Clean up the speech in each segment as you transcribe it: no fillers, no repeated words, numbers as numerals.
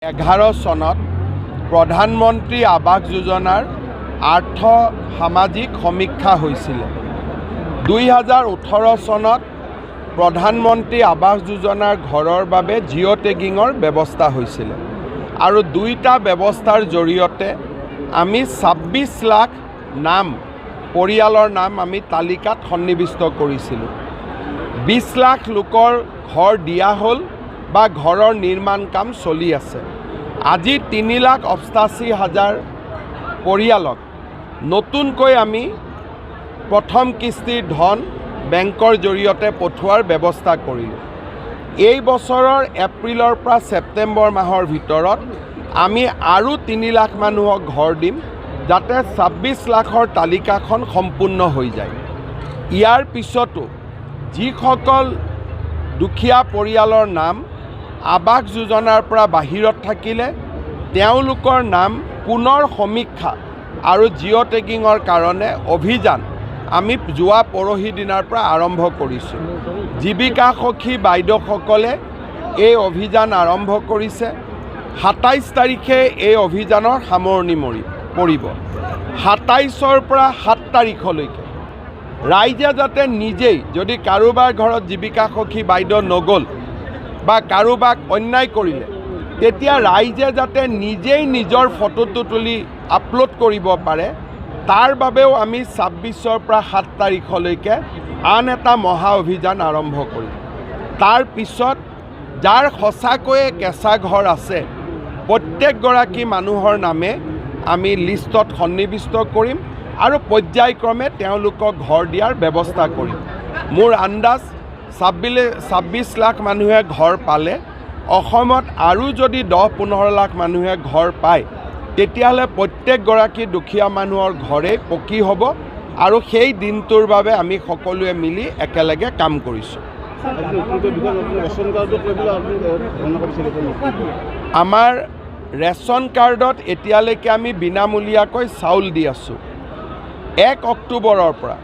2011 চনত প্ৰধানমন্ত্ৰী আৱাস যোজনাৰ আৰ্থ সামাজিক সমীক্ষা হৈছিল। 2018 চনত প্ৰধানমন্ত্ৰী আৱাস যোজনাৰ ঘৰৰ বাবে জিঅ' টেগিঙৰ ব্যৱস্থা হৈছিল আৰু দুইটা ব্যৱস্থাৰ জৰিয়তে আমি 26 লাখ নাম পৰিয়ালৰ নাম আমি তালিকাত সন্নিৱিষ্ট কৰিছিলোঁ। 20 লাখ লোকৰ ঘৰ দিয়া হ'ল বা ঘৰৰ নিৰ্মাণ কাম চলি আছে। আজি 3,88,000 পৰিয়ালক নতুনকৈ আমি প্ৰথম কিস্তিৰ ধন বেংকৰ জৰিয়তে পঠোৱাৰ ব্যৱস্থা কৰিলোঁ। এই বছৰৰ এপ্ৰিলৰ পৰা ছেপ্টেম্বৰ মাহৰ ভিতৰত আমি আৰু 3 লাখ মানুহক ঘৰ দিম, যাতে 26 লাখৰ তালিকাখন সম্পূৰ্ণ হৈ যায়। ইয়াৰ পিছতো যিসকল দুখীয়া পৰিয়ালৰ নাম আৱাস যোজনাৰ পৰা বাহিৰত থাকিলে তেওঁলোকৰ নাম পুনৰ সমীক্ষা আৰু জিঅ' টেগিঙৰ কাৰণে অভিযান আমি যোৱা পৰহি দিনাৰ পৰা আৰম্ভ কৰিছোঁ। জীৱিকা সখী বাইদেউসকলে এই অভিযান আৰম্ভ কৰিছে। 27 তাৰিখে এই অভিযানৰ সামৰণি পৰিব। 27ৰ পৰা 7 তাৰিখলৈকে ৰাইজে যাতে নিজেই, যদি কাৰোবাৰ ঘৰত জীৱিকা সখী বাইদেউ নগ'ল বা কাৰোবাক অন্যায় কৰিলে, তেতিয়া ৰাইজে যাতে নিজেই নিজৰ ফটোটো তুলি আপলোড কৰিব পাৰে, তাৰ বাবেও আমি 26ৰ পৰা 7 তাৰিখলৈকে আন এটা মহা অভিযান আৰম্ভ কৰিম। তাৰ পিছত যাৰ সঁচাকৈয়ে কেঁচা ঘৰ আছে প্ৰত্যেকগৰাকী মানুহৰ নামে আমি লিষ্টত সন্নিৱিষ্ট কৰিম আৰু পৰ্যায়ক্ৰমে তেওঁলোকক ঘৰ দিয়াৰ ব্যৱস্থা কৰিম। মোৰ আন্দাজ 26 লাখ মানুহে ঘৰ পালে অসমত আৰু যদি 10-15 লাখ মানুহে ঘৰ পায়, তেতিয়াহ'লে প্ৰত্যেকগৰাকী দুখীয়া মানুহৰ ঘৰেই পকী হ'ব আৰু সেই দিনটোৰ বাবে আমি সকলোৱে মিলি একেলগে কাম কৰিছোঁ। আমাৰ ৰেচন কাৰ্ডত এতিয়ালৈকে আমি বিনামূলীয়াকৈ চাউল দি আছোঁ। 1 অক্টোবৰৰ পৰা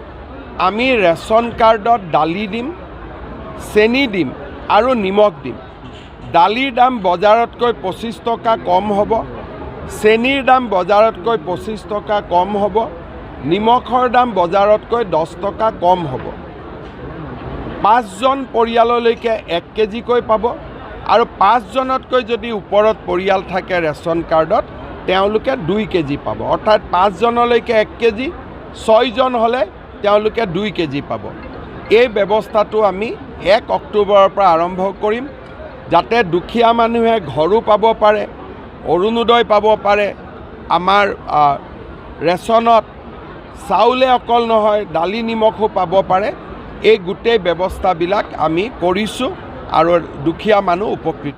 আমি ৰেচন কাৰ্ডত দালি দিম, চেনি দিম আৰু নিমখ দিম। দালিৰ দাম বজাৰতকৈ 25 টকা কম হ'ব, চেনিৰ দাম বজাৰতকৈ 25 টকা কম হ'ব, নিমখৰ দাম বজাৰতকৈ 10 টকা কম হ'ব। 5জন পৰিয়াললৈকে 1 কেজিকৈ পাব আৰু 5জনতকৈ যদি ওপৰত পৰিয়াল থাকে ৰেচন কাৰ্ডত, তেওঁলোকে 2 কেজি পাব। অৰ্থাৎ 5জনলৈকে 1 কেজি, 6জন হ'লে তেওঁলোকে 2 কেজি পাব। এই ব্যৱস্থাটো আমি 1 অক্টোবৰৰ পৰা আৰম্ভ কৰিম, যাতে দুখীয়া মানুহে ঘৰো পাব পাৰে, অৰুণোদয় পাব পাৰে। আমাৰ ৰেচনত চাউলে অকল নহয়, দালি নিমখো পাব পাৰে। এই গোটেই ব্যৱস্থাবিলাক আমি কৰিছোঁ আৰু দুখীয়া মানুহ উপকৃত।